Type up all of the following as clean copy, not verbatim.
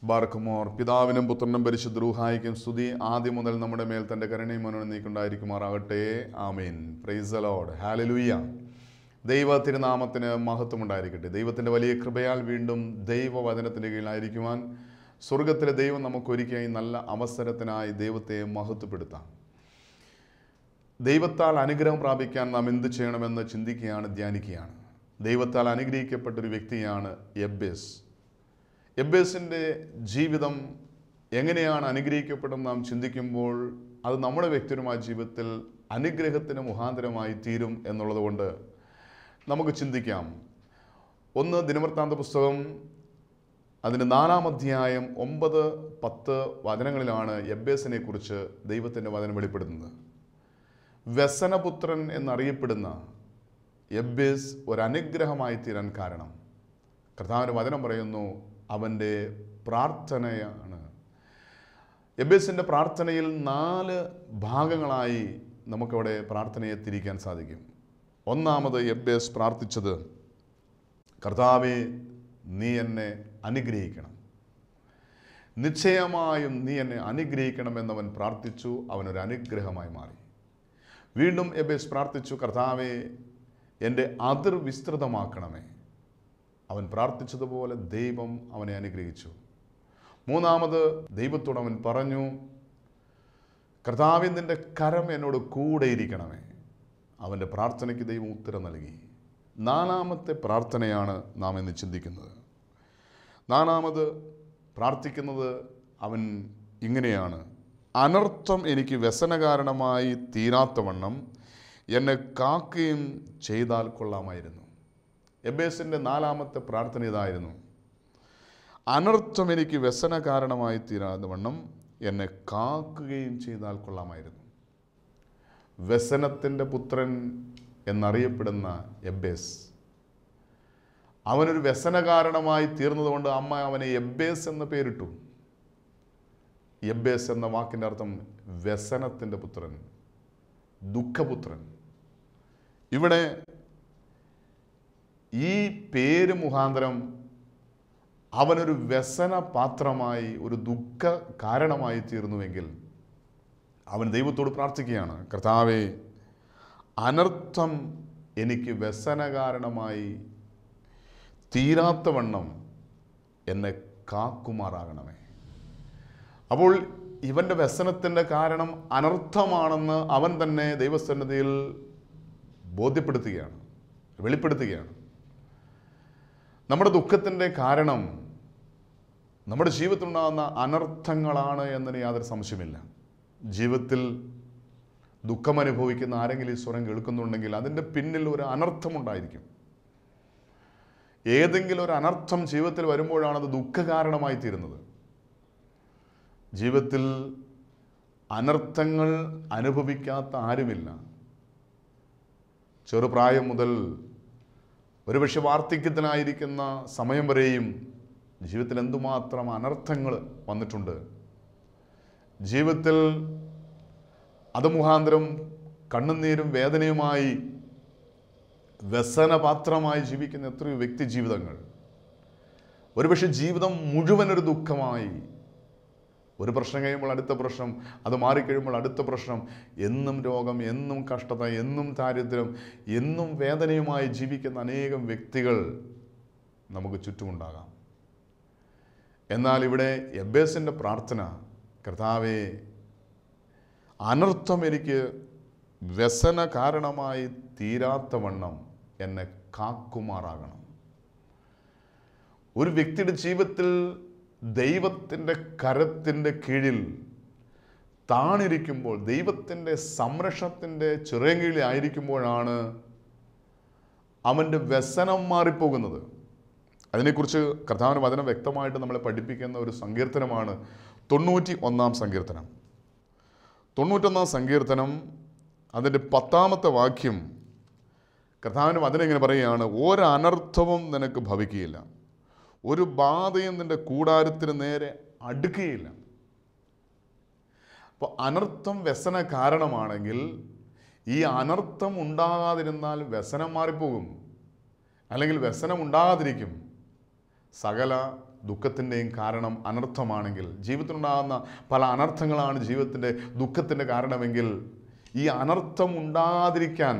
ബാർക്കുമോർ. പിതാവിനും പുത്രനും പരിശുദ്ധ റൂഹായിക്കും സ്തുതി, ആദ്യം മുതൽ നമ്മുടെ മേൽ തൻ്റെ കരുണയും മനോനും നീക്കുണ്ടായിരിക്കുമാറാകട്ടെ. Amen. Praise the Lord. Hallelujah. ദൈവ തിരുനാമത്തിന് മഹത്വം ഉണ്ടായിരിക്കട്ടെ. ദൈവത്തിൻ്റെ വലിയ കൃപയാൽ വീണ്ടും ദൈവവചനത്തിൻ്റെ കീഴിലായിരിക്കുവാൻ സ്വർഗത്തിലെ ദൈവം നമുക്കൊരുക്കിയ ഈ നല്ല അവസരത്തിനായി ദൈവത്തെ മഹത്വപ്പെടുത്താം. ദൈവത്താൽ അനുഗ്രഹം പ്രാപിക്കാൻ നാം എന്ത് ചെയ്യണമെന്ന് ചിന്തിക്കുകയാണ്, ധ്യാനിക്കുകയാണ്. ദൈവത്താൽ അനുഗ്രഹിക്കപ്പെട്ടൊരു വ്യക്തിയാണ് യബ്ബേസ്. യബ്ബേസിൻ്റെ ജീവിതം എങ്ങനെയാണ് അനുഗ്രഹിക്കപ്പെടുന്നത് നാം ചിന്തിക്കുമ്പോൾ അത് നമ്മുടെ വ്യക്തിപരമായ ജീവിതത്തിൽ അനുഗ്രഹത്തിന് മുഖാന്തരമായി തീരും എന്നുള്ളത് കൊണ്ട് നമുക്ക് ചിന്തിക്കാം. ഒന്ന് ദിനവൃത്താന്ത പുസ്തകം അതിൻ്റെ 4-ാം അധ്യായം 9-10 വചനങ്ങളിലാണ് യബ്ബേസിനെ കുറിച്ച് ദൈവത്തിൻ്റെ വചനം വെളിപ്പെടുത്തുന്നത്. വ്യസനപുത്രൻ എന്നറിയപ്പെടുന്ന യബ്ബേസ് ഒരനുഗ്രഹമായി തീരാൻ കാരണം കർത്താവിൻ്റെ വചനം പറയുന്നു, അവൻ്റെ പ്രാർത്ഥനയാണ്. യബ്ബേസിൻ്റെ പ്രാർത്ഥനയിൽ 4 ഭാഗങ്ങളായി നമുക്കവിടെ പ്രാർത്ഥനയെ തിരിക്കാൻ സാധിക്കും. ഒന്നാമത് യബ്ബേസ് പ്രാർത്ഥിച്ചത്, കർത്താവേ നീ എന്നെ അനുഗ്രഹിക്കണം, നിശ്ചയമായും നീ എന്നെ അനുഗ്രഹിക്കണമെന്നവൻ പ്രാർത്ഥിച്ചു. അവനൊരു അനുഗ്രഹമായി മാറി. വീണ്ടും യബ്ബേസ് പ്രാർത്ഥിച്ചു, കർത്താവേ എൻ്റെ അതിർ വിസ്തൃതമാക്കണമേ. അവൻ പ്രാർത്ഥിച്ചതുപോലെ ദൈവം അവനെ അനുഗ്രഹിച്ചു. മൂന്നാമത് ദൈവത്തോട് അവൻ പറഞ്ഞു, കർത്താവേ നിൻ്റെ കരം എന്നോട് കൂടെ ഇരിക്കണമേ. അവൻ്റെ പ്രാർത്ഥനയ്ക്ക് ദൈവം ഉത്തരം നൽകി. 4-ാമത്തെ പ്രാർത്ഥനയാണ് നാം ഇന്ന് ചിന്തിക്കുന്നത്. 4-ാമത് പ്രാർത്ഥിക്കുന്നത് അവൻ ഇങ്ങനെയാണ്, അനർത്ഥം എനിക്ക് വ്യസനകാരണമായി തീരാത്തവണ്ണം എന്നെ കാക്കുകയും ചെയ്താൽ കൊള്ളാമായിരുന്നു. യബ്ബേസിൻ്റെ 4-ാമത്തെ പ്രാർത്ഥന ഇതായിരുന്നു, അനർത്ഥം എനിക്ക് വ്യസന കാരണമായി തീരാത്തവണ്ണം എന്നെ കാക്കുകയും ചെയ്താൽ കൊള്ളാമായിരുന്നു. വ്യസനത്തിൻ്റെ പുത്രൻ എന്നറിയപ്പെടുന്ന യബ്ബേസ്, അവനൊരു വ്യസന കാരണമായി തീർന്നതുകൊണ്ട് അമ്മ അവനെ യബ്ബേസ് എന്ന പേരിട്ടു. യബ്ബേസ് എന്ന വാക്കിൻ്റെ അർത്ഥം വ്യസനത്തിൻ്റെ പുത്രൻ, ദുഃഖപുത്രൻ. ഇവിടെ ഈ പേര് മുഖാന്തരം അവനൊരു വ്യസന പാത്രമായി, ഒരു ദുഃഖ കാരണമായി തീർന്നുവെങ്കിൽ അവൻ ദൈവത്തോട് പ്രാർത്ഥിക്കുകയാണ്, കർത്താവേ അനർത്ഥം എനിക്ക് വ്യസന കാരണമായി തീരാത്തവണ്ണം എന്നെ കാക്കുമാറാകണമേ. അപ്പോൾ ഇവൻ്റെ വ്യസനത്തിൻ്റെ കാരണം അനർത്ഥമാണെന്ന് അവൻ തന്നെ ദൈവസന്നിധിയിൽ ബോധ്യപ്പെടുത്തുകയാണ്, വെളിപ്പെടുത്തുകയാണ്. നമ്മുടെ ദുഃഖത്തിൻ്റെ കാരണം നമ്മുടെ ജീവിതത്തിലുണ്ടാകുന്ന അനർത്ഥങ്ങളാണ് എന്നതിന് യാതൊരു സംശയമില്ല. ജീവിതത്തിൽ ദുഃഖമനുഭവിക്കുന്ന ആരെങ്കിലും ഈ സ്വരം കേൾക്കുന്നുണ്ടെങ്കിൽ അതിൻ്റെ പിന്നിൽ ഒരു അനർത്ഥമുണ്ടായിരിക്കും. ഏതെങ്കിലും ഒരു അനർത്ഥം ജീവിതത്തിൽ വരുമ്പോഴാണ് അത് ദുഃഖകാരണമായി തീരുന്നത്. ജീവിതത്തിൽ അനർത്ഥങ്ങൾ അനുഭവിക്കാത്ത ആരുമില്ല. ചെറുപ്രായം മുതൽ ഒരുപക്ഷെ വാർദ്ധക്യത്തിനായിരിക്കുന്ന സമയം വരെയും ജീവിതത്തിൽ എന്തുമാത്രം അനർത്ഥങ്ങൾ വന്നിട്ടുണ്ട്. ജീവിതത്തിൽ അത് മുഖാന്തരം കണ്ണുനീരും വേദനയുമായി വ്യസനപാത്രമായി ജീവിക്കുന്ന എത്രയോ വ്യക്തി ജീവിതങ്ങൾ. ഒരുപക്ഷെ ജീവിതം മുഴുവനൊരു ദുഃഖമായി, ഒരു പ്രശ്നം കഴിയുമ്പോൾ അടുത്ത പ്രശ്നം, അത് മാറിക്കഴിയുമ്പോൾ അടുത്ത പ്രശ്നം, എന്നും രോഗം, എന്നും കഷ്ടത, എന്നും ദാരിദ്ര്യം, എന്നും വേദനയുമായി ജീവിക്കുന്ന അനേകം വ്യക്തികൾ നമുക്ക് ചുറ്റുമുണ്ടാകാം. എന്നാൽ ഇവിടെ യബ്ബേസിൻ്റെ പ്രാർത്ഥന, കർത്താവേ അനർത്ഥം എനിക്ക് വ്യസന കാരണമായി തീരാത്തവണ്ണം എന്നെ കാക്കുമാറാകണം. ഒരു വ്യക്തിയുടെ ജീവിതത്തിൽ ദൈവത്തിൻ്റെ കരത്തിൻ്റെ കീഴിൽ താണിരിക്കുമ്പോൾ, ദൈവത്തിൻ്റെ സംരക്ഷണത്തിൻ്റെ ചിറകീഴിൽ ആയിരിക്കുമ്പോഴാണ് അവൻ്റെ വ്യസനം മാറിപ്പോകുന്നത്. അതിനെക്കുറിച്ച് കർത്താവിൻ്റെ വചനം വ്യക്തമായിട്ട് നമ്മളെ പഠിപ്പിക്കുന്ന ഒരു സങ്കീർത്തനമാണ് 91-ാം സങ്കീർത്തനം. 91-ാം സങ്കീർത്തനം അതിൻ്റെ 10-ാമത്തെ വാക്യം കർത്താവിൻ്റെ വചനം ഇങ്ങനെ പറയുകയാണ്, ഒരനർത്ഥവും നിനക്ക് ഭവിക്കുകയില്ല, ഒരു ബാധയും നിൻ്റെ കൂടാരത്തിന് നേരെ അടുക്കുകയില്ല. അപ്പോൾ അനർത്ഥം വ്യസന കാരണമാണെങ്കിൽ ഈ അനർത്ഥം ഉണ്ടാകാതിരുന്നാൽ വ്യസനം മാറിപ്പോകും, അല്ലെങ്കിൽ വ്യസനം ഉണ്ടാകാതിരിക്കും. സകല ദുഃഖത്തിൻ്റെയും കാരണം അനർത്ഥമാണെങ്കിൽ, ജീവിതത്തിലുണ്ടാകുന്ന പല അനർത്ഥങ്ങളാണ് ജീവിതത്തിൻ്റെ ദുഃഖത്തിൻ്റെ കാരണമെങ്കിൽ, ഈ അനർത്ഥം ഉണ്ടാകാതിരിക്കാൻ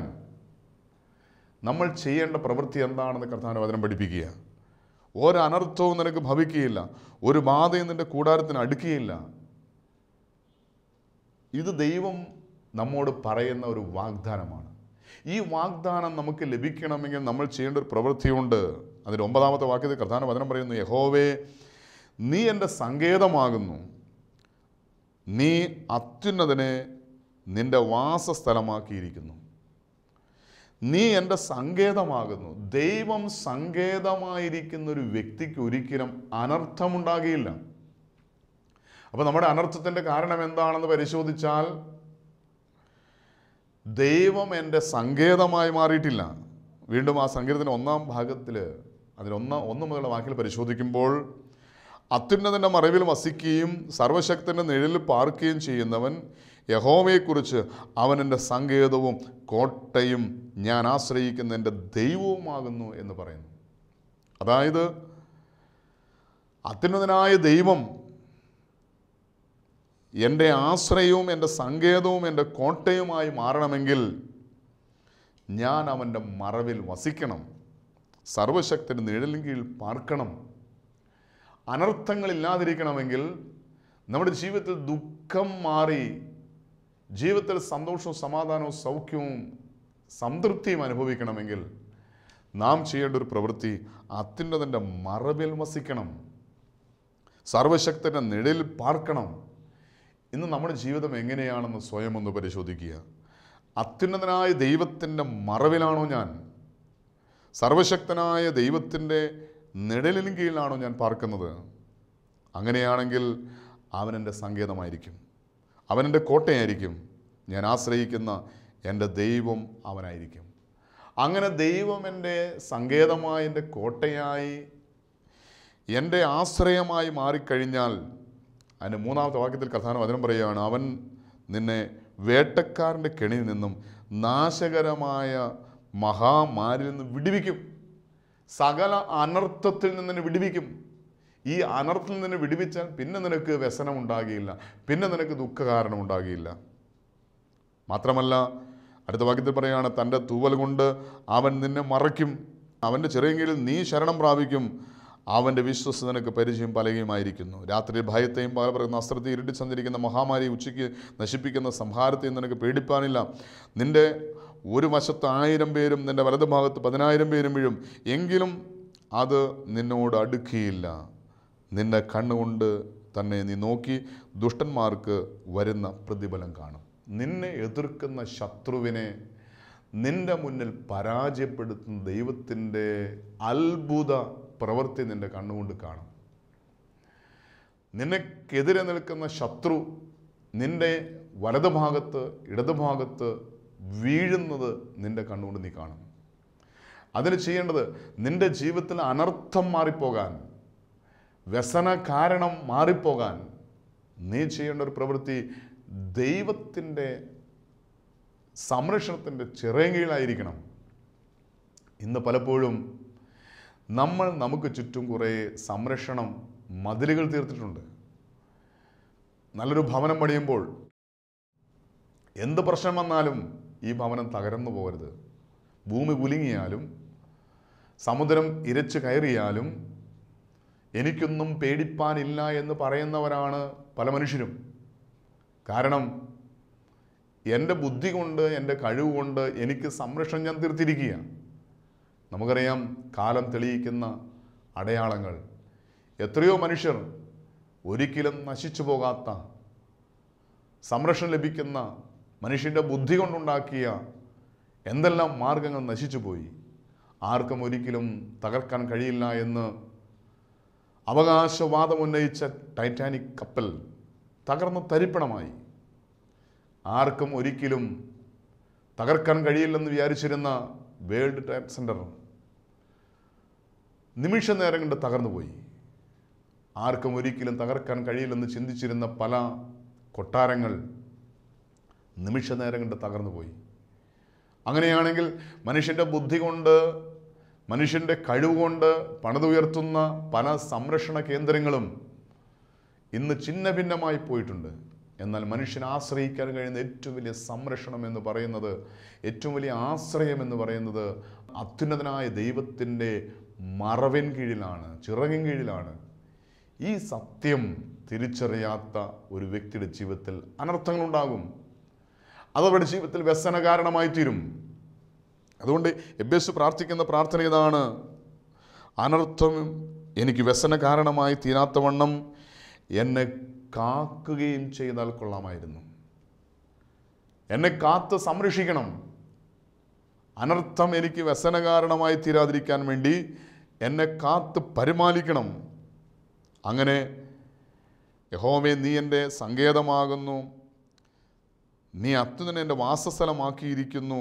നമ്മൾ ചെയ്യേണ്ട പ്രവൃത്തി എന്താണെന്ന് കർത്താവിൻ്റെ വചനം പഠിപ്പിക്കുക. ഒരനർത്ഥവും നിനക്ക് ഭവിക്കുകയില്ല, ഒരു ബാധയും നിൻ്റെ കൂടാരത്തിന് അടുക്കുകയില്ല. ഇത് ദൈവം നമ്മോട് പറയുന്ന ഒരു വാഗ്ദാനമാണ്. ഈ വാഗ്ദാനം നമുക്ക് ലഭിക്കണമെങ്കിൽ നമ്മൾ ചെയ്യേണ്ട ഒരു പ്രവൃത്തിയുണ്ട്. അതിൽ 9-ാമത്തെ വാക്യത്തിൽ കർത്താവിൻ്റെ വചനം പറയുന്നു, യഹോവേ, നീ എൻ്റെ സങ്കേതമാകുന്നു, നീ അത്യുന്നതനെ നിൻ്റെ വാസസ്ഥലമാക്കിയിരിക്കുന്നു. നീ എൻ്റെ സങ്കേതമാകുന്നു. ദൈവം സങ്കേതമായിരിക്കുന്ന ഒരു വ്യക്തിക്ക് ഒരിക്കലും അനർത്ഥമുണ്ടാകുകയില്ല. അപ്പോൾ നമ്മുടെ അനർത്ഥത്തിൻ്റെ കാരണം എന്താണെന്ന് പരിശോധിച്ചാൽ, ദൈവം എൻ്റെ സങ്കേതമായി മാറിയിട്ടില്ല. വീണ്ടും ആ സങ്കേതത്തിൻ്റെ 1-ാം ഭാഗത്തിൽ അതിൽ 1 മുതലുള്ള വാക്കിൽ പരിശോധിക്കുമ്പോൾ, അത്യുന്നതൻ്റെ മറവിൽ വസിക്കുകയും സർവശക്തൻ്റെ നിഴലിൽ പാർക്കുകയും ചെയ്യുന്നവൻ യഹോവയെക്കുറിച്ച്, അവൻ എൻ്റെ സങ്കേതവും കോട്ടയും ഞാൻ ആശ്രയിക്കുന്ന എൻ്റെ ദൈവവുമാകുന്നു എന്ന് പറയുന്നു. അതായത് അത്യുന്നതനായ ദൈവം എൻ്റെ ആശ്രയവും എൻ്റെ സങ്കേതവും എൻ്റെ കോട്ടയുമായി മാറണമെങ്കിൽ ഞാൻ അവൻ്റെ മറവിൽ വസിക്കണം, സർവശക്തൻ്റെ നിഴലിൻ കീഴിൽ പാർക്കണം. അനർത്ഥങ്ങളില്ലാതിരിക്കണമെങ്കിൽ, നമ്മുടെ ജീവിതത്തിൽ ദുഃഖം മാറി ജീവിതത്തിൽ സന്തോഷവും സമാധാനവും സൗഖ്യവും സംതൃപ്തിയും അനുഭവിക്കണമെങ്കിൽ നാം ചെയ്യേണ്ട ഒരു പ്രവൃത്തി അത്യുന്നതൻ്റെ മറവിൽ വസിക്കണം, സർവശക്തൻ്റെ നിഴലിൽ പാർക്കണം. ഇന്ന് നമ്മുടെ ജീവിതം എങ്ങനെയാണെന്ന് സ്വയം ഒന്ന് പരിശോധിക്കുക. അത്യുന്നതനായ ദൈവത്തിൻ്റെ മറവിലാണോ ഞാൻ? സർവശക്തനായ ദൈവത്തിൻ്റെ നിഴലിന് കീഴിലാണോ ഞാൻ പാർക്കുന്നത്? അങ്ങനെയാണെങ്കിൽ അവൻ എൻ്റെ സങ്കേതമായിരിക്കും, അവൻ എൻ്റെ കോട്ടയായിരിക്കും, ഞാൻ ആശ്രയിക്കുന്ന എൻ്റെ ദൈവം അവനായിരിക്കും. അങ്ങനെ ദൈവം എൻ്റെ സങ്കേതമായി, എൻ്റെ കോട്ടയായി, എൻ്റെ ആശ്രയമായി മാറിക്കഴിഞ്ഞാൽ, അതിൻ്റെ 3-ാമത്തെ വാക്യത്തിൽ കർത്താവിൻ്റെ വചനം പറയുകയാണ്, അവൻ നിന്നെ വേട്ടക്കാരൻ്റെ കെണിയിൽ നിന്നും നാശകരമായ മഹാമാരിൽ നിന്ന് വിടുവിക്കും. സകല അനർത്ഥത്തിൽ നിന്ന് വിടുവിക്കും. ഈ അനർത്ഥത്തിൽ നിന്ന് വിടുവിച്ചാൽ പിന്നെ നിനക്ക് വ്യസനം ഉണ്ടാകുകയില്ല, പിന്നെ നിനക്ക് ദുഃഖകാരണം ഉണ്ടാകുകയില്ല. മാത്രമല്ല, അടുത്ത വാക്യത്തിൽ പറയുകയാണ്, തൻ്റെ തൂവൽ കൊണ്ട് അവൻ നിന്നെ മറയ്ക്കും, അവൻ്റെ ചെറിയ കീഴിൽ നീ ശരണം പ്രാപിക്കും, അവൻ്റെ വിശ്വസ്ത നിനക്ക് പരിചയം പലകയുമായിരിക്കുന്നു. രാത്രി ഭയത്തെയും പകൽ പറയുന്ന അസ്ത്രത്തെ ഇരുട്ടി സഞ്ചരിക്കുന്ന മഹാമാരി, ഉച്ചയ്ക്ക് നശിപ്പിക്കുന്ന സംഹാരത്തെയും നിനക്ക് പേടിപ്പാനില്ല. നിൻ്റെ ഒരു വശത്ത് 1000 പേരും നിൻ്റെ വലതുഭാഗത്ത് 10,000 പേരും വീഴും, എങ്കിലും അത് നിന്നോട് അടുക്കുകയില്ല. നിന്റെ കണ്ണുകൊണ്ട് തന്നെ നീ നോക്കി ദുഷ്ടന്മാർക്ക് വരുന്ന പ്രതിഫലം കാണും. നിന്നെ എതിർക്കുന്ന ശത്രുവിനെ നിന്റെ മുന്നിൽ പരാജയപ്പെടുത്തുന്ന ദൈവത്തിൻ്റെ അത്ഭുത പ്രവൃത്തി നിന്റെ കണ്ണുകൊണ്ട് കാണും. നിനക്കെതിരെ നിൽക്കുന്ന ശത്രു നിന്റെ വലതുഭാഗത്ത് ഇടതുഭാഗത്ത് വീഴുന്നത് നിന്റെ കണ്ണുകൊണ്ട് നീ കാണും. അതിന് ചെയ്യേണ്ടത്, നിന്റെ ജീവിതത്തിൽ അനർത്ഥം മാറിപ്പോകാൻ, വ്യസന കാരണം മാറിപ്പോകാൻ നീ ചെയ്യേണ്ട ഒരു പ്രവൃത്തി ദൈവത്തിൻ്റെ സംരക്ഷണത്തിൻ്റെ ചിറകീഴിലായിരിക്കണം. ഇന്ന് പലപ്പോഴും നമ്മൾ നമുക്ക് ചുറ്റും കുറേ സംരക്ഷണം മതിലുകൾ തീർത്തിട്ടുണ്ട്. നല്ലൊരു ഭവനം പണിയുമ്പോൾ എന്ത് പ്രശ്നം വന്നാലും ഈ ഭവനം തകർന്നു പോകരുത്. ഭൂമി കുലുങ്ങിയാലും സമുദ്രം ഇരച്ചു കയറിയാലും എനിക്കൊന്നും പേടിപ്പാനില്ല എന്ന് പറയുന്നവരാണ് പല മനുഷ്യരും. കാരണം എൻ്റെ ബുദ്ധി കൊണ്ട്, എൻ്റെ കഴിവ് കൊണ്ട് എനിക്ക് സംരക്ഷണം ഞാൻ തീർത്തിരിക്കുക. നമുക്കറിയാം കാലം തെളിയിക്കുന്ന അടയാളങ്ങൾ. എത്രയോ മനുഷ്യർ ഒരിക്കലും നശിച്ചു പോകാത്ത സംരക്ഷണം ലഭിക്കുന്ന മനുഷ്യൻ്റെ ബുദ്ധി കൊണ്ടുണ്ടാക്കിയ എന്തെല്ലാം മാർഗങ്ങൾ നശിച്ചു പോയി. ആർക്കും ഒരിക്കലും തകർക്കാൻ കഴിയില്ല എന്ന് അവകാശവാദം ഉന്നയിച്ച ടൈറ്റാനിക് കപ്പൽ തകർന്ന് തരിപ്പണമായി. ആർക്കും ഒരിക്കലും തകർക്കാൻ കഴിയില്ലെന്ന് വിചാരിച്ചിരുന്ന വേൾഡ് ട്രേഡ് സെൻറ്റർ നിമിഷ നേരം കൊണ്ട് തകർന്നുപോയി. ആർക്കും ഒരിക്കലും തകർക്കാൻ കഴിയില്ലെന്ന് ചിന്തിച്ചിരുന്ന പല കൊട്ടാരങ്ങൾ നിമിഷ നേരം കൊണ്ട് തകർന്നുപോയി. അങ്ങനെയാണെങ്കിൽ മനുഷ്യൻ്റെ ബുദ്ധി കൊണ്ട് മനുഷ്യൻ്റെ കഴിവുകൊണ്ട് പണിതുയർത്തുന്ന പല സംരക്ഷണ കേന്ദ്രങ്ങളും ഇന്ന് ഛിന്ന ഭിന്നമായി പോയിട്ടുണ്ട്. എന്നാൽ മനുഷ്യന് ആശ്രയിക്കാൻ കഴിയുന്ന ഏറ്റവും വലിയ സംരക്ഷണം എന്ന് പറയുന്നത്, ഏറ്റവും വലിയ ആശ്രയം എന്ന് പറയുന്നത് അത്യുന്നതനായ ദൈവത്തിൻ്റെ മറവിൻ കീഴിലാണ്, ചിറകിൻ കീഴിലാണ്. ഈ സത്യം തിരിച്ചറിയാത്ത ഒരു വ്യക്തിയുടെ ജീവിതത്തിൽ അനർത്ഥങ്ങളുണ്ടാകും. അതവരുടെ ജീവിതത്തിൽ വ്യസന കാരണമായി തീരും. അതുകൊണ്ട് എബേസ് പ്രാർത്ഥിക്കുന്ന പ്രാർത്ഥന ഇതാണ്: അനർത്ഥം എനിക്ക് വ്യസന കാരണമായി തീരാത്തവണ്ണം എന്നെ കാക്കുകയും ചെയ്താൽ കൊള്ളാമായിരുന്നു. എന്നെ കാത്ത് സംരക്ഷിക്കണം. അനർത്ഥം എനിക്ക് വ്യസന കാരണമായി തീരാതിരിക്കാൻ വേണ്ടി എന്നെ കാത്ത് പരിപാലിക്കണം. അങ്ങനെ യഹോവേ, നീ എൻ്റെ സങ്കേതമാകുന്നു, നീ അത്യുന്നതനെ എൻ്റെ വാസസ്ഥലമാക്കിയിരിക്കുന്നു.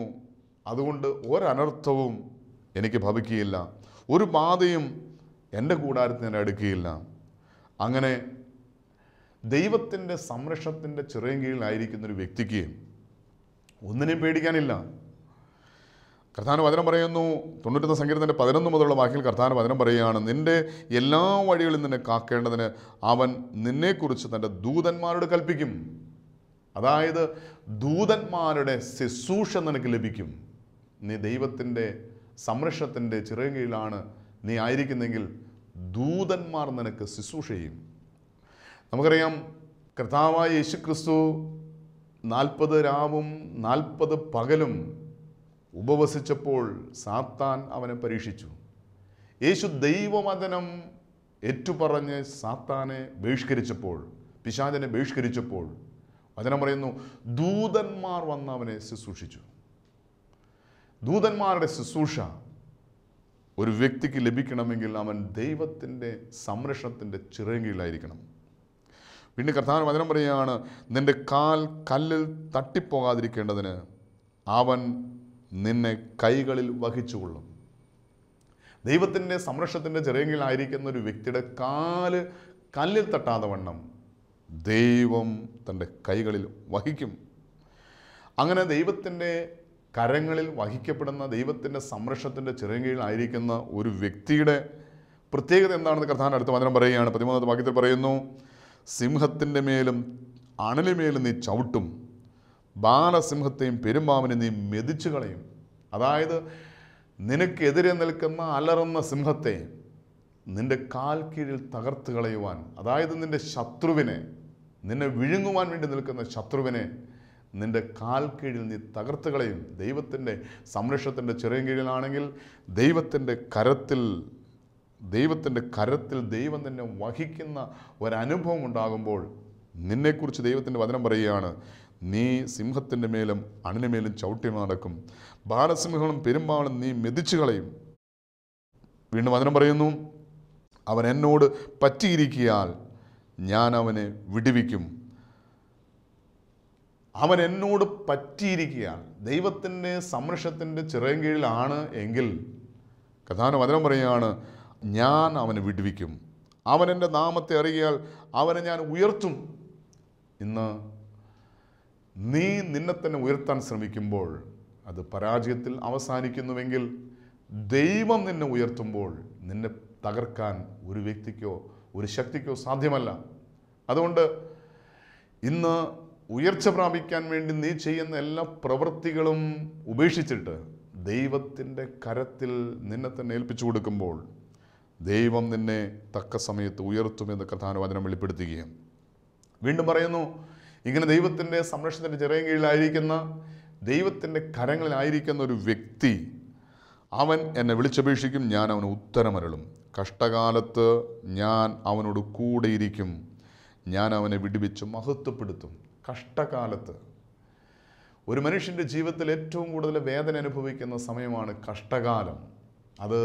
അതുകൊണ്ട് ഒരനർത്ഥവും എനിക്ക് ഭവിക്കുകയില്ല, ഒരു ബാധയും എൻ്റെ കൂടാരത്തിന് എൻ്റെ അടുക്കുകയില്ല. അങ്ങനെ ദൈവത്തിൻ്റെ സംരക്ഷണത്തിൻ്റെ ചിറകിൻ കീഴിലായിരിക്കുന്നൊരു വ്യക്തിക്ക് ഒന്നിനെയും പേടിക്കാനില്ല. കർത്താവിൻ്റെ വചനം പറയുന്നു, 91 സങ്കീർത്തനത്തിൻ്റെ 11 മുതലുള്ള വാക്കിൽ കർത്താവിൻ്റെ വചനം പറയുകയാണ്: നിൻ്റെ എല്ലാ വഴികളിൽ നിന്നെ കാക്കേണ്ടതിന് അവൻ നിന്നെക്കുറിച്ച് തൻ്റെ ദൂതന്മാരോട് കൽപ്പിക്കും. അതായത് ദൂതന്മാരുടെ ശുശ്രൂഷ നിനക്ക് ലഭിക്കും. നീ ദൈവത്തിൻ്റെ സംരക്ഷണത്തിൻ്റെ ചിറകിൻ കീഴിലാണ് നീ ആയിരിക്കുന്നെങ്കിൽ ദൂതന്മാർ നിനക്ക് ശുശ്രൂഷ ചെയ്യും. നമുക്കറിയാം, കർത്താവായ യേശുക്രിസ്തു 40 രാവും 40 പകലും ഉപവസിച്ചപ്പോൾ സാത്താൻ അവനെ പരീക്ഷിച്ചു. യേശു ദൈവവചനം ഏറ്റുപറഞ്ഞ് സാത്താനെ ബഹിഷ്കരിച്ചപ്പോൾ, പിശാചിനെ ബഹിഷ്കരിച്ചപ്പോൾ, വചനം പറയുന്നു ദൂതന്മാർ വന്ന് അവനെ ശുശ്രൂഷിച്ചു. ദൂതന്മാരുടെ ശുശ്രൂഷ ഒരു വ്യക്തിക്ക് ലഭിക്കണമെങ്കിൽ അവൻ ദൈവത്തിൻ്റെ സംരക്ഷണത്തിൻ്റെ ചിറകിൻ കീഴിലായിരിക്കണം. പിന്നെ കർത്താവിൻ്റെ വചനം പറയുകയാണ്: നിൻ്റെ കാൽ കല്ലിൽ തട്ടിപ്പോകാതിരിക്കേണ്ടതിന് അവൻ നിന്നെ കൈകളിൽ വഹിച്ചുകൊള്ളും. ദൈവത്തിൻ്റെ സംരക്ഷണത്തിൻ്റെ ചിറകിൻ കീഴിലായിരിക്കുന്ന ഒരു വ്യക്തിയുടെ കാല് കല്ലിൽ തട്ടാതെ വണ്ണം ദൈവം തൻ്റെ കൈകളിൽ വഹിക്കും. അങ്ങനെ ദൈവത്തിൻ്റെ കരങ്ങളിൽ വഹിക്കപ്പെടുന്ന, ദൈവത്തിൻ്റെ സംരക്ഷണത്തിൻ്റെ ചിറകിൻ കീഴിലായിരിക്കുന്ന ഒരു വ്യക്തിയുടെ പ്രത്യേകത എന്താണെന്ന് കർത്താവിൻ്റെ അടുത്ത വചനം പറയുകയാണ്. 13 വാക്യത്തിൽ പറയുന്നു: സിംഹത്തിൻ്റെ മേലും അണലിമേലും നീ ചവിട്ടും, ബാലസിംഹത്തെയും പെരുമ്പാമ്പിനെ നീ മെതിച്ചു കളയും. അതായത് നിനക്കെതിരെ നിൽക്കുന്ന അലറുന്ന സിംഹത്തെ നിൻ്റെ കാൽ കീഴിൽ തകർത്ത് കളയുവാൻ, അതായത് നിൻ്റെ ശത്രുവിനെ, നിന്നെ വിഴുങ്ങുവാൻ വേണ്ടി നിൽക്കുന്ന ശത്രുവിനെ നിൻ്റെ കാൽ കീഴിൽ നീ തകർത്ത് കളയും. ദൈവത്തിൻ്റെ സംരക്ഷണത്തിൻ്റെ ചിറകിൻ കീഴിലാണെങ്കിൽ ദൈവത്തിൻ്റെ കരത്തിൽ ദൈവം തന്നെ വഹിക്കുന്ന ഒരനുഭവം ഉണ്ടാകുമ്പോൾ നിന്നെക്കുറിച്ച് ദൈവത്തിൻ്റെ വചനം പറയുകയാണ്: നീ സിംഹത്തിൻ്റെ മേലും അണിനുമേലും ചവിട്ടി നടക്കും, ബാലസിംഹങ്ങളും പെരുമ്പാളും നീ മെതിച്ചു കളയും. വീണ്ടും വചനം പറയുന്നു: അവൻ എന്നോട് പറ്റിയിരിക്കിയാൽ ഞാൻ അവനെ വിടുവിക്കും. അവൻ എന്നോട് പറ്റിയിരിക്കുകയാണ്. ദൈവത്തിൻ്റെ സംരക്ഷണത്തിൻ്റെ ചിറകിൻ കീഴിലാണ് എങ്കിൽ കർത്താവിൻ്റെ വചനം പറയുകയാണ്: ഞാൻ അവനെ വിടുവിക്കും. അവൻ എൻ്റെ നാമത്തെ അറിയാൽ അവനെ ഞാൻ ഉയർത്തും. ഇന്ന് നീ നിന്നെ തന്നെ ഉയർത്താൻ ശ്രമിക്കുമ്പോൾ അത് പരാജയത്തിൽ അവസാനിക്കുന്നുവെങ്കിൽ ദൈവം നിന്നെ ഉയർത്തുമ്പോൾ നിന്നെ തകർക്കാൻ ഒരു വ്യക്തിക്കോ ഒരു ശക്തിക്കോ സാധ്യമല്ല. അതുകൊണ്ട് ഇന്ന് ഉയർച്ച പ്രാപിക്കാൻ വേണ്ടി നീ ചെയ്യുന്ന എല്ലാ പ്രവൃത്തികളും ഉപേക്ഷിച്ചിട്ട് ദൈവത്തിൻ്റെ കരത്തിൽ നിന്നെ തന്നെ ഏൽപ്പിച്ചു കൊടുക്കുമ്പോൾ ദൈവം നിന്നെ തക്ക സമയത്ത് ഉയർത്തുമെന്ന് കർത്താവിൻ്റെ വചനം വെളിപ്പെടുത്തുകയും വീണ്ടും പറയുന്നു: ഇങ്ങനെ ദൈവത്തിൻ്റെ സംരക്ഷണത്തിൻ്റെ ചിറകിൻ കീഴിലായിരിക്കുന്ന, ദൈവത്തിൻ്റെ കരങ്ങളിലായിരിക്കുന്ന ഒരു വ്യക്തി, അവൻ എന്നെ വിളിച്ചപേക്ഷിക്കും, ഞാൻ അവന് ഉത്തരമരുളും. കഷ്ടകാലത്ത് ഞാൻ അവനോട് കൂടെയിരിക്കും, ഞാൻ അവനെ വിടുവിച്ച് മഹത്വപ്പെടുത്തും. കഷ്ടകാലത്ത് ഒരു മനുഷ്യൻ്റെ ജീവിതത്തിൽ ഏറ്റവും കൂടുതൽ വേദന അനുഭവിക്കുന്ന സമയമാണ് കഷ്ടകാലം. അത്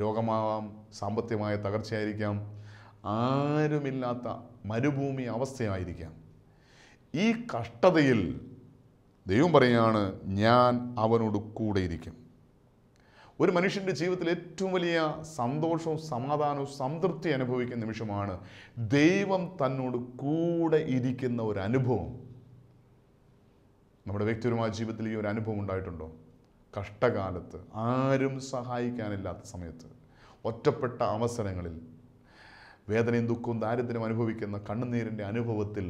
രോഗമാവാം, സാമ്പത്തികമായ തകർച്ചയായിരിക്കാം, ആരുമില്ലാത്ത മരുഭൂമി അവസ്ഥയായിരിക്കാം. ഈ കഷ്ടതയിൽ ദൈവം പറയുകയാണ്: ഞാൻ അവനോട് കൂടെയിരിക്കും. ഒരു മനുഷ്യൻ്റെ ജീവിതത്തിൽ ഏറ്റവും വലിയ സന്തോഷവും സമാധാനവും സംതൃപ്തി അനുഭവിക്കുന്ന നിമിഷമാണ് ദൈവം തന്നോട് കൂടെ ഇരിക്കുന്ന ഒരു അനുഭവം. നമ്മുടെ വ്യക്തിപരമായ ജീവിതത്തിൽ ഈ ഒരു അനുഭവം ഉണ്ടായിട്ടുണ്ടോ? കഷ്ടകാലത്ത്, ആരും സഹായിക്കാനില്ലാത്ത സമയത്ത്, ഒറ്റപ്പെട്ട അവസരങ്ങളിൽ, വേദനയും ദുഃഖവും ദാരിദ്ര്യം അനുഭവിക്കുന്ന, കണ്ണുനീരിൻ്റെ അനുഭവത്തിൽ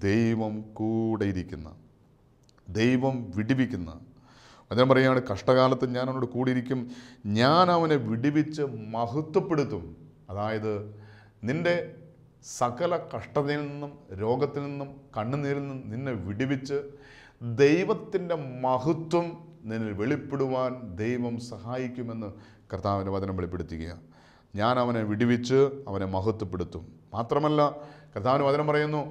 ദൈവം കൂടെയിരിക്കുന്ന, ദൈവം വിടിവിക്കുന്ന വചനം പറയുകയാണ്, കഷ്ടകാലത്ത് ഞാൻ അവനോട് കൂടിയിരിക്കും, ഞാൻ അവനെ വിടിവിച്ച് മഹത്വപ്പെടുത്തും. അതായത് നിൻ്റെ സകല കഷ്ടതയിൽ നിന്നും, രോഗത്തിൽ നിന്നും, കണ്ണുനീരിൽ നിന്നും നിന്നെ വിടിവിച്ച് ദൈവത്തിൻ്റെ മഹത്വം നിന്നിൽ വെളിപ്പെടുവാൻ ദൈവം സഹായിക്കുമെന്ന് കർത്താവിൻ്റെ വചനം വെളിപ്പെടുത്തുകയാണ്. ഞാൻ അവനെ വിടിവിച്ച് അവനെ മഹത്വപ്പെടുത്തും. മാത്രമല്ല കർത്താവിൻ്റെ വചനം പറയുന്നു,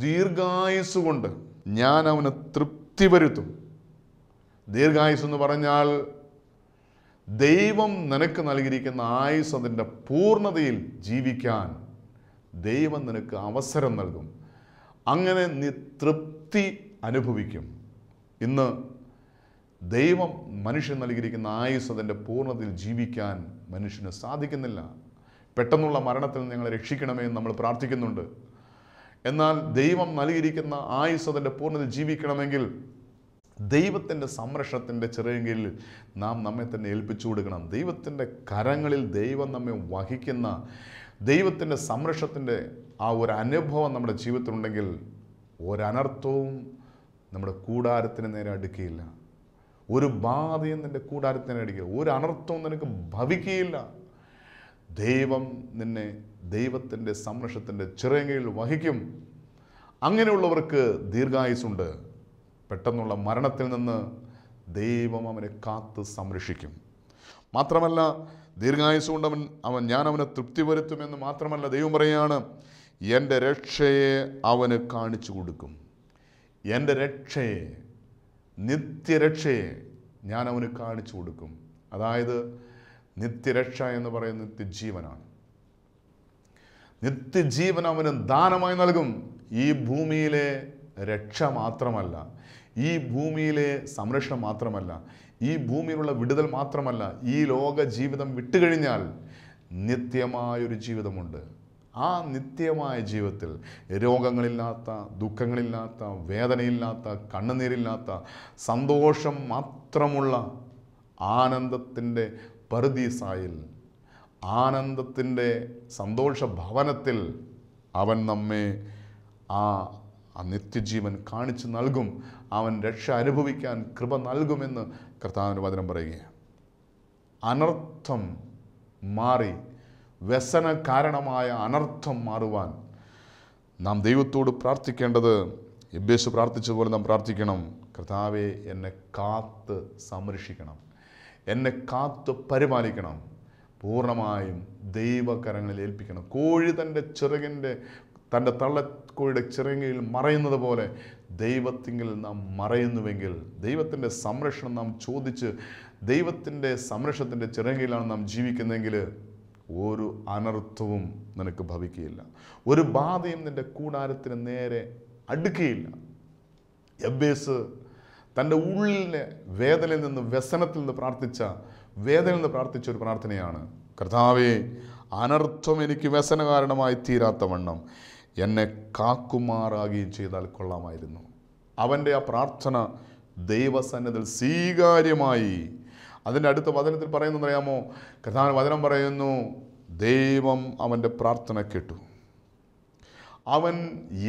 ദീർഘായുസ് കൊണ്ട് ഞാൻ അവനെ തൃപ്തി വരുത്തും. ദീർഘായുസ് എന്ന് പറഞ്ഞാൽ ദൈവം നിനക്ക് നൽകിയിരിക്കുന്ന ആയുസ് അതിൻ്റെ പൂർണ്ണതയിൽ ജീവിക്കാൻ ദൈവം നിനക്ക് അവസരം നൽകും. അങ്ങനെ നീ തൃപ്തി അനുഭവിക്കും. ഇന്ന് ദൈവം മനുഷ്യൻ നൽകിയിരിക്കുന്ന ആയുസ് അതിൻ്റെ പൂർണ്ണതയിൽ ജീവിക്കാൻ മനുഷ്യന് സാധിക്കുന്നില്ല. പെട്ടെന്നുള്ള മരണത്തിൽ നിന്ന് ഞങ്ങളെ രക്ഷിക്കണമേ എന്ന് നമ്മൾ പ്രാർത്ഥിക്കുന്നുണ്ട്. എന്നാൽ ദൈവം നൽകിയിരിക്കുന്ന ആയുസ് അതിൻ്റെ പൂർണ്ണതയിൽ ജീവിക്കണമെങ്കിൽ ദൈവത്തിൻ്റെ സംരക്ഷണത്തിൻ്റെ ചിറകിൽ നാം നമ്മെ തന്നെ ഏൽപ്പിച്ചു കൊടുക്കണം. ദൈവത്തിൻ്റെ കരങ്ങളിൽ ദൈവം നമ്മെ വഹിക്കുന്ന ദൈവത്തിൻ്റെ സംരക്ഷണത്തിൻ്റെ ആ ഒരു അനുഭവം നമ്മുടെ ജീവിതത്തിലുണ്ടെങ്കിൽ ഒരനർത്ഥവും നമ്മുടെ കൂടാരത്തിന് നേരെ അടുക്കുകയില്ല. ഒരു ബാധയും നിൻ്റെ കൂടാരത്തിന് നേരെ അടുക്കുകയില്ല. ഒരു അനർത്ഥവും നിനക്ക് ഭവിക്കുകയില്ല. ദൈവം നിന്നെ ദൈവത്തിൻ്റെ സംരക്ഷണത്തിൻ്റെ ചിറകിൽ വഹിക്കും. അങ്ങനെയുള്ളവർക്ക് ദീർഘായുസ്സുണ്ട്. പെട്ടെന്നുള്ള മരണത്തിൽ നിന്ന് ദൈവം അവനെ കാത്ത് സംരക്ഷിക്കും. മാത്രമല്ല ദീർഘായുസ് കൊണ്ട് ഞാൻ അവനെ തൃപ്തി വരുത്തുമെന്ന് മാത്രമല്ല, ദൈവം പറയുകയാണ്, എൻ്റെ രക്ഷയെ അവന് കാണിച്ചു കൊടുക്കും. എൻ്റെ രക്ഷയെ, നിത്യരക്ഷയെ ഞാൻ അവന് കാണിച്ചു കൊടുക്കും. അതായത് നിത്യരക്ഷ എന്ന് പറയുന്നത് നിത്യജീവനാണ്. നിത്യജീവൻ അവന് ദാനമായി നൽകും. ഈ ഭൂമിയിലെ രക്ഷ മാത്രമല്ല, ഈ ഭൂമിയിലെ സംരക്ഷണം മാത്രമല്ല, ഈ ഭൂമിയിലുള്ള വിടുതൽ മാത്രമല്ല, ഈ ലോക ജീവിതം വിട്ടുകഴിഞ്ഞാൽ നിത്യമായൊരു ജീവിതമുണ്ട്. ആ നിത്യമായ ജീവിതത്തിൽ രോഗങ്ങളില്ലാത്ത, ദുഃഖങ്ങളില്ലാത്ത, വേദനയില്ലാത്ത, കണ്ണുനീരില്ലാത്ത, സന്തോഷം മാത്രമുള്ള ആനന്ദത്തിൻ്റെ പറുദീസായിൽ, ആനന്ദത്തിൻ്റെ സന്തോഷ ഭവനത്തിൽ അവൻ നമ്മെ ആ നിത്യജീവൻ കാണിച്ചു നൽകും. അവൻ രക്ഷ അനുഭവിക്കാൻ കൃപ നൽകുമെന്ന് കർത്താവിൻ്റെ വചനം പറയുകയാണ്. അനർത്ഥം മാറി, വ്യസന കാരണമായ അനർത്ഥം മാറുവാൻ നാം ദൈവത്തോട് പ്രാർത്ഥിക്കേണ്ടത് യബ്ബേസ് പ്രാർത്ഥിച്ചതുപോലെ നാം പ്രാർത്ഥിക്കണം. കർത്താവേ, എന്നെ കാത്ത് സംരക്ഷിക്കണം, എന്നെ കാത്ത് പരിപാലിക്കണം, പൂർണ്ണമായും ദൈവകരങ്ങളിൽ ഏൽപ്പിക്കണം. കോഴി തൻ്റെ തള്ളക്കോഴിയുടെ ചിറകിൽ മറയുന്നത് പോലെ ദൈവത്തിങ്കിൽ നാം മറയുന്നുവെങ്കിൽ, ദൈവത്തിൻ്റെ സംരക്ഷണം നാം ചോദിച്ച് ദൈവത്തിൻ്റെ സംരക്ഷണത്തിൻ്റെ ചിറകിലാണ് നാം ജീവിക്കുന്നതെങ്കിൽ ഒരു അനർത്ഥവും നിനക്ക് ഭവിക്കുകയില്ല. ഒരു ബാധയും നിൻ്റെ കൂടാരത്തിന് നേരെ അടുക്കുകയില്ല. യബ്ബേസ് തൻ്റെ ഉള്ളിലെ വേദനയിൽ നിന്ന്, വ്യസനത്തിൽ നിന്ന് പ്രാർത്ഥിച്ച ഒരു പ്രാർത്ഥനയാണ്, കർത്താവേ, അനർത്ഥം എനിക്ക് വ്യസന കാരണമായി തീരാത്ത വണ്ണം എന്നെ കാക്കുമാറാകുകയും ചെയ്താൽ കൊള്ളാമായിരുന്നു. അവൻ്റെ ആ പ്രാർത്ഥന ദൈവസന്നിധിയിൽ സ്വീകാര്യമായി. അതിൻ്റെ അടുത്ത വചനത്തിൽ പറയുന്നത് അറിയാമോ? കർത്താവിൻ്റെ വചനം പറയുന്നു, ദൈവം അവൻ്റെ പ്രാർത്ഥന കേട്ടു. അവൻ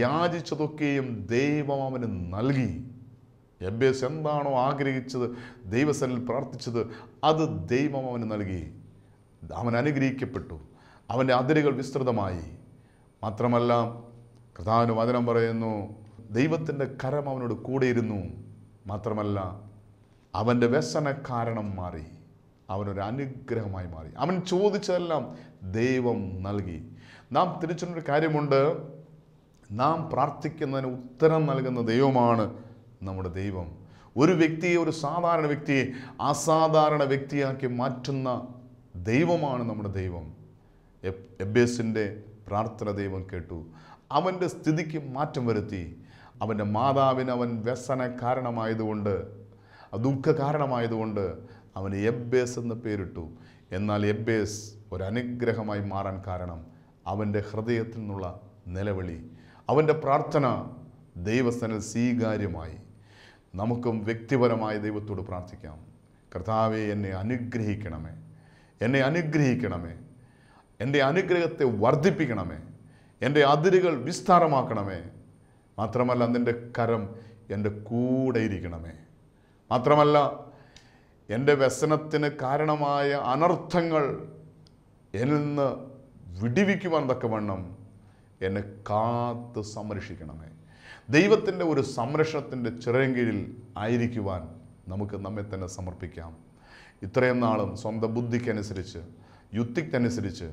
യാചിച്ചതൊക്കെയും ദൈവം അവന് നൽകി. യബ്ബേസ് എന്താണോ ആഗ്രഹിച്ചത്, ദൈവസന്നിധിയിൽ പ്രാർത്ഥിച്ചത്, അത് ദൈവം അവന് നൽകി. അവൻ അനുഗ്രഹിക്കപ്പെട്ടു. അവൻ്റെ അതിരുകൾ വിസ്തൃതമായി. മാത്രമല്ല കർത്താവിൻ്റെ വചനം പറയുന്നു, ദൈവത്തിൻ്റെ കരം അവനോട് കൂടെയിരുന്നു. മാത്രമല്ല അവൻ്റെ വ്യസന കാരണം മാറി, അവനൊരു അനുഗ്രഹമായി മാറി. അവൻ ചോദിച്ചതെല്ലാം ദൈവം നൽകി. നാം തിരിച്ചൊരു കാര്യമുണ്ട്, നാം പ്രാർത്ഥിക്കുന്നതിന് ഉത്തരം നൽകുന്ന ദൈവമാണ് നമ്മുടെ ദൈവം. ഒരു വ്യക്തിയെ, ഒരു സാധാരണ വ്യക്തിയെ അസാധാരണ വ്യക്തിയാക്കി മാറ്റുന്ന ദൈവമാണ് നമ്മുടെ ദൈവം. യബ്ബേസിൻ്റെ പ്രാർത്ഥന ദൈവം കേട്ടു. അവൻ്റെ സ്ഥിതിക്ക് മാറ്റം വരുത്തി. അവൻ്റെ മാതാവിന് അവൻ വ്യസന കാരണമായതുകൊണ്ട്, ദുഃഖ കാരണമായതുകൊണ്ട് അവന് യബ്ബേസ് എന്ന് പേരിട്ടു. എന്നാൽ യബ്ബേസ് ഒരു അനുഗ്രഹമായി മാറാൻ കാരണം അവൻ്റെ ഹൃദയത്തിൽ നിന്നുള്ള നിലവിളി, അവൻ്റെ പ്രാർത്ഥന ദൈവസന്നിധിയിൽ സ്വീകാര്യമായി. നമുക്കും വ്യക്തിപരമായി ദൈവത്തോട് പ്രാർത്ഥിക്കാം. കർത്താവെ, എന്നെ അനുഗ്രഹിക്കണമേ, എന്നെ അനുഗ്രഹിക്കണമേ, എൻ്റെ അനുഗ്രഹത്തെ വർദ്ധിപ്പിക്കണമേ, എൻ്റെ അതിരുകൾ വിസ്താരമാക്കണമേ. മാത്രമല്ല, നിൻ്റെ കരം എൻ്റെ കൂടെ ഇരിക്കണമേ. മാത്രമല്ല, എൻ്റെ വ്യസനത്തിന് കാരണമായ അനർത്ഥങ്ങൾ എന്നിൽ നിന്ന് വിടിവിക്കുവാൻ തക്കവണ്ണം എന്നെ കാത്ത് സംരക്ഷിക്കണമേ. ദൈവത്തിൻ്റെ ഒരു സംരക്ഷണത്തിൻ്റെ ചിറകിൻ കീഴിൽ ആയിരിക്കുവാൻ നമുക്ക് നമ്മെ തന്നെ സമർപ്പിക്കാം. ഇത്രയും നാളും സ്വന്തം ബുദ്ധിക്കനുസരിച്ച്, യുക്തിക്കനുസരിച്ച്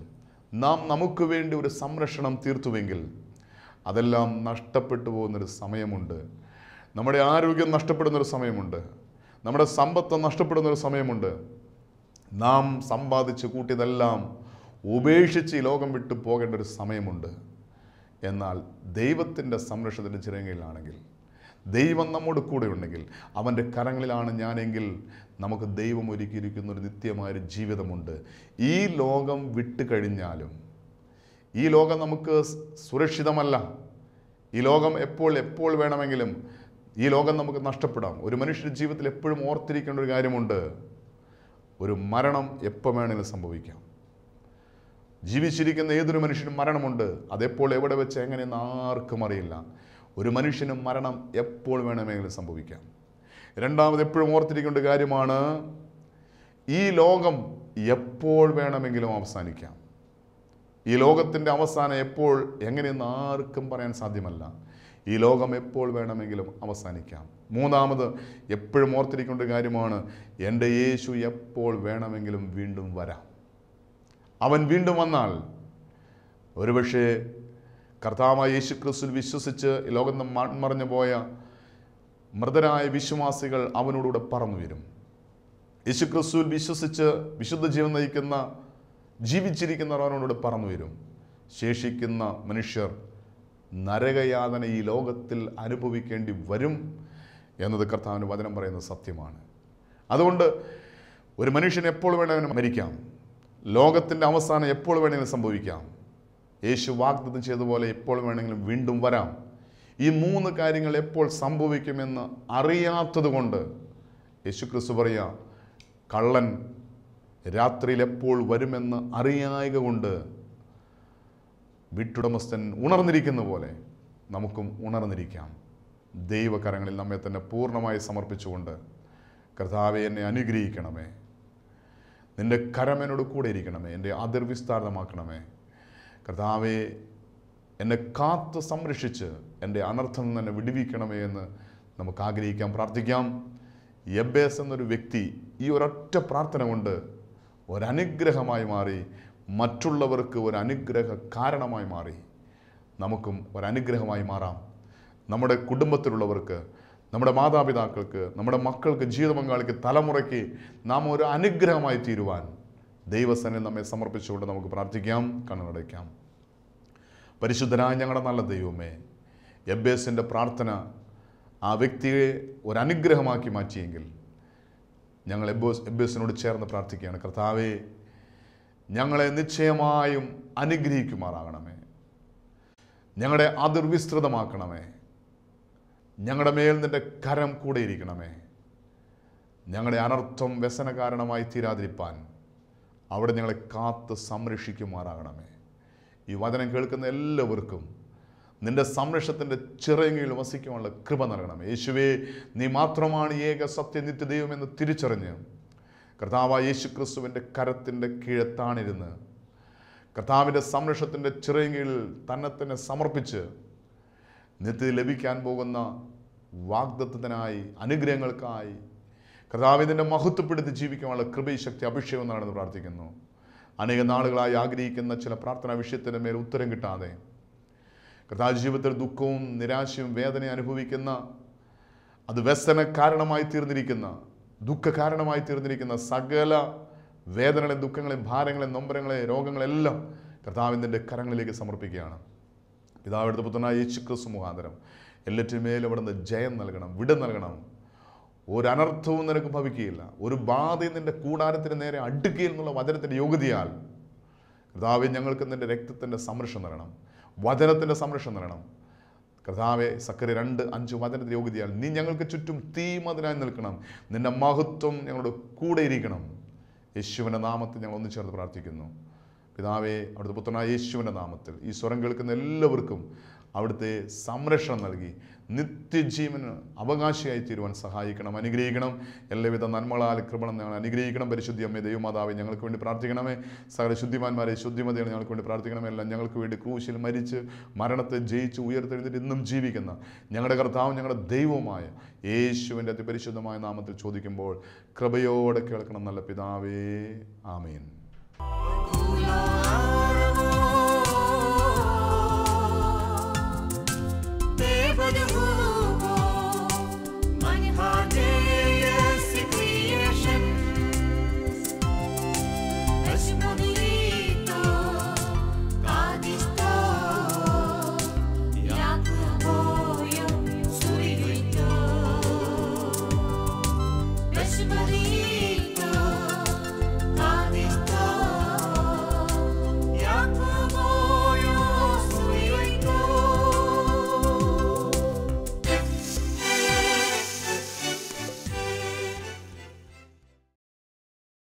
നാം നമുക്ക് വേണ്ടി ഒരു സംരക്ഷണം തീർത്തുവെങ്കിൽ അതെല്ലാം നഷ്ടപ്പെട്ടു പോകുന്നൊരു സമയമുണ്ട്. നമ്മുടെ ആരോഗ്യം നഷ്ടപ്പെടുന്നൊരു സമയമുണ്ട്. നമ്മുടെ സമ്പത്ത് നഷ്ടപ്പെടുന്നൊരു സമയമുണ്ട്. നാം സമ്പാദിച്ച് കൂട്ടിയതെല്ലാം ഉപേക്ഷിച്ച് ഈ ലോകം വിട്ടു പോകേണ്ട ഒരു സമയമുണ്ട്. എന്നാൽ ദൈവത്തിൻ്റെ സംരക്ഷണത്തിൻ്റെ ചിറകിലാണെങ്കിൽ, ദൈവം നമ്മോട് കൂടെ ഉണ്ടെങ്കിൽ, അവൻ്റെ കരങ്ങളിലാണ് ഞാനെങ്കിൽ നമുക്ക് ദൈവം ഒരുക്കിയിരിക്കുന്നൊരു നിത്യമായൊരു ജീവിതമുണ്ട്. ഈ ലോകം വിട്ട് കഴിഞ്ഞാലും ഈ ലോകം നമുക്ക് സുരക്ഷിതമല്ല. ഈ ലോകം എപ്പോൾ വേണമെങ്കിലും ഈ ലോകം നമുക്ക് നഷ്ടപ്പെടാം. ഒരു മനുഷ്യൻ്റെ ജീവിതത്തിൽ എപ്പോഴും ഓർത്തിരിക്കേണ്ട ഒരു കാര്യമുണ്ട്, ഒരു മരണം എപ്പോൾ വേണമെങ്കിലും സംഭവിക്കാം. ജീവിച്ചിരിക്കുന്ന ഏതൊരു മനുഷ്യനും മരണമുണ്ട്. അതെപ്പോൾ, എവിടെ വെച്ച്, എങ്ങനെയെന്ന് ആർക്കും അറിയില്ല. ഒരു മനുഷ്യന് മരണം എപ്പോൾ വേണമെങ്കിലും സംഭവിക്കാം. രണ്ടാമത് എപ്പോഴും ഓർത്തിരിക്കേണ്ട കാര്യമാണ്, ഈ ലോകം എപ്പോൾ വേണമെങ്കിലും അവസാനിക്കാം. ഈ ലോകത്തിൻ്റെ അവസാനം എപ്പോൾ, എങ്ങനെയെന്ന് ആർക്കും പറയാൻ സാധ്യമല്ല. ഈ ലോകം എപ്പോൾ വേണമെങ്കിലും അവസാനിക്കാം. മൂന്നാമത് എപ്പോഴും ഓർത്തിരിക്കേണ്ട കാര്യമാണ്, എൻ്റെ യേശു എപ്പോൾ വേണമെങ്കിലും വീണ്ടും വരാം. അവൻ വീണ്ടും വന്നാൽ ഒരുപക്ഷെ കർത്താവായ യേശു ക്രിസ്തുവിൽ വിശ്വസിച്ച് ഈ ലോകം മൺമറഞ്ഞു പോയ മൃതരായ വിശ്വാസികൾ അവനോടുകൂടെ പറന്നു വരും. യേശു ക്രിസ്തുവിൽ വിശ്വസിച്ച് വിശുദ്ധ ജീവൻ നയിക്കുന്ന ജീവിച്ചിരിക്കുന്നവർ അവനോട് പറന്നു വരും. ശേഷിക്കുന്ന മനുഷ്യർ നരകയാതന ഈ ലോകത്തിൽ അനുഭവിക്കേണ്ടി വരും എന്നത് കർത്താവിൻ്റെ വചനം പറയുന്നത് സത്യമാണ്. അതുകൊണ്ട് ഒരു മനുഷ്യൻ എപ്പോൾ വേണമെങ്കിലും മരിക്കാം. ലോകത്തിൻ്റെ അവസാനം എപ്പോൾ വേണമെങ്കിലും സംഭവിക്കാം. യേശു വാഗ്ദത്തം ചെയ്തതുപോലെ എപ്പോൾ വേണമെങ്കിലും വീണ്ടും വരാം. ഈ മൂന്ന് കാര്യങ്ങൾ എപ്പോൾ സംഭവിക്കുമെന്ന് അറിയാത്തത് കൊണ്ട് യേശു ക്രിസ്തു പറയാ, കള്ളൻ രാത്രിയിൽ എപ്പോൾ വരുമെന്ന് അറിയായക കൊണ്ട് വീട്ടുടമസ്ഥൻ ഉണർന്നിരിക്കുന്ന പോലെ നമുക്കും ഉണർന്നിരിക്കാം. ദൈവകരങ്ങളിൽ നമ്മെ തന്നെ പൂർണ്ണമായി സമർപ്പിച്ചുകൊണ്ട്, കർത്താവെ, എന്നെ അനുഗ്രഹിക്കണമേ, നിൻ്റെ കരമെന്നോട് കൂടെ ഇരിക്കണമേ, എൻ്റെ അതിർ വിസ്താരമാക്കണമേ. കർത്താവെ, എന്നെ കാത്ത് സംരക്ഷിച്ച് എൻ്റെ അനർത്ഥം നിന്ന് എന്നെ വിടുവിക്കണമേ എന്ന് നമുക്ക് ആഗ്രഹിക്കാം, പ്രാർത്ഥിക്കാം. യബ്ബേസ് എന്നൊരു വ്യക്തി ഈ ഒരൊറ്റ പ്രാർത്ഥന കൊണ്ട് ഒരനുഗ്രഹമായി മാറി, മറ്റുള്ളവർക്ക് ഒരു അനുഗ്രഹ കാരണമായി മാറി. നമുക്കും ഒരനുഗ്രഹമായി മാറാം. നമ്മുടെ കുടുംബത്തിലുള്ളവർക്ക്, നമ്മുടെ മാതാപിതാക്കൾക്ക്, നമ്മുടെ മക്കൾക്ക്, ജീവിത പങ്കാളിക്ക്, തലമുറയ്ക്ക് നാം ഒരു അനുഗ്രഹമായി തീരുവാൻ ദൈവസന്നിധിയിൽ നമ്മെ സമർപ്പിച്ചുകൊണ്ട് നമുക്ക് പ്രാർത്ഥിക്കാം, കണ്ണടയ്ക്കാം. പരിശുദ്ധനായ ഞങ്ങളുടെ നല്ല ദൈവമേ, യബ്ബേസിൻ്റെ പ്രാർത്ഥന ആ വ്യക്തിയെ ഒരനുഗ്രഹമാക്കി മാറ്റിയെങ്കിൽ ഞങ്ങൾ യബ്ബേസിനോട് ചേർന്ന് പ്രാർത്ഥിക്കുകയാണ്. കർത്താവേ, ഞങ്ങളെ നിശ്ചയമായും അനുഗ്രഹിക്കുമാറാകണമേ. ഞങ്ങളുടെ അതിർവിസ്തൃതമാക്കണമേ. ഞങ്ങളുടെ മേൽ നിൻ്റെ കരം കൂടെ ഇരിക്കണമേ. ഞങ്ങളുടെ അനർത്ഥം വ്യസന കാരണമായി തീരാതിരിപ്പാൻ അവിടെ ഞങ്ങളെ കാത്ത് സംരക്ഷിക്കുമാറാകണമേ. ഈ വചനം കേൾക്കുന്ന എല്ലാവർക്കും നിൻ്റെ സംരക്ഷണത്തിൻ്റെ ചിറകിൽ വസിക്കുവാനുള്ള കൃപ നൽകണമേ. യേശുവേ, നീ മാത്രമാണ് ഏക സത്യ നിത്യദൈവമെന്ന് തിരിച്ചറിഞ്ഞ് കർത്താവായ യേശു ക്രിസ്തുവിൻ്റെ കരത്തിൻ്റെ കീഴത്താണിരുന്ന് കർത്താവിൻ്റെ സംരക്ഷണത്തിൻ്റെ ചിറകിൽ തന്നെ തന്നെ സമർപ്പിച്ച് നിത്യത്തിൽ ലഭിക്കാൻ പോകുന്ന വാഗ്ദത്തത്തിനായി, അനുഗ്രഹങ്ങൾക്കായി കർത്താവിനെ മഹത്വപ്പെടുത്തി ജീവിക്കാനുള്ള കൃപശക്തി അഭിഷേകം നടന്ന് പ്രാർത്ഥിക്കുന്നു. അനേക നാളുകളായി ആഗ്രഹിക്കുന്ന ചില പ്രാർത്ഥനാ വിഷയത്തിൻ്റെ മേൽ ഉത്തരം കിട്ടാതെ കർത്താവ് ജീവിതത്തിൽ ദുഃഖവും നിരാശയും വേദനയും അനുഭവിക്കുന്ന, അത് വ്യസന കാരണമായി തീർന്നിരിക്കുന്ന, ദുഃഖ കാരണമായി തീർന്നിരിക്കുന്ന സകല വേദനകളെയും ദുഃഖങ്ങളെയും ഭാരങ്ങളെയും നൊമ്പരങ്ങളെയും രോഗങ്ങളെല്ലാം കർത്താവിൻ്റെ കരങ്ങളിലേക്ക് സമർപ്പിക്കുകയാണ്. പിതാവിടുത്തെ പുത്രനായ യേശു ക്രിസ്തു മുഖാന്തരം എല്ലാറ്റിന്മേലും അവിടുന്ന് ജയം നൽകണം, വിട നൽകണം. ഒരു അനർത്ഥവും നിനക്ക് ഭവിക്കുകയില്ല. ഒരു ബാധയും നിൻ്റെ കൂടാരത്തിന് നേരെ അടുക്കുകയിൽ എന്നുള്ള വചനത്തിൻ്റെ യോഗ്യതയാൽ കർത്താവേ, ഞങ്ങൾക്ക് നിൻ്റെ രക്തത്തിൻ്റെ സംരക്ഷണം തരണം, വചനത്തിൻ്റെ സംരക്ഷണം തരണം. കർത്താവെ, സക്കറിയ 2:5 വചനത്തിൽ യോഗ്യതയാൽ നീ ഞങ്ങൾക്ക് ചുറ്റും തീമതിനായി നിൽക്കണം, നിന്റെ മഹത്വം ഞങ്ങളുടെ കൂടെ ഇരിക്കണം. യേശുവിൻ്റെ നാമത്തിൽ ഞങ്ങൾ ഒന്നു ചേർന്ന് പ്രാർത്ഥിക്കുന്നു. പിതാവേ, അവിടുത്തെ പുത്രനായ യേശുവിൻ്റെ നാമത്തിൽ ഈ സ്വരം കേൾക്കുന്ന എല്ലാവർക്കും അവിടുത്തെ സംരക്ഷണം നൽകി നിത്യജീവന് അവകാശിയായി തീരുവാൻ സഹായിക്കണം, അനുഗ്രഹിക്കണം. എല്ലാവിധ നന്മകളാൽ കൃപണം ഞങ്ങൾ അനുഗ്രഹിക്കണം. പരിശുദ്ധി അമ്മേ, ദൈവമാതാവേ, ഞങ്ങൾക്ക് വേണ്ടി പ്രാർത്ഥിക്കണമേ. സകല ശുദ്ധിമാന്മാരെ, ശുദ്ധിമതികളെ ഞങ്ങൾക്ക് വേണ്ടി പ്രാർത്ഥിക്കണമേ. എല്ലാം ഞങ്ങൾക്ക് വേണ്ടി ക്രൂശിൽ മരിച്ച് മരണത്തെ ജയിച്ച് ഉയർത്തെഴുന്നേറ്റ് ഇന്നും ജീവിക്കുന്ന ഞങ്ങളുടെ കർത്താവും ഞങ്ങളുടെ ദൈവവുമായ യേശുവിൻ്റെ അതിപരിശുദ്ധമായ നാമത്തിൽ ചോദിക്കുമ്പോൾ കൃപയോടെ കേൾക്കണം നല്ല പിതാവേ. ആമേൻ.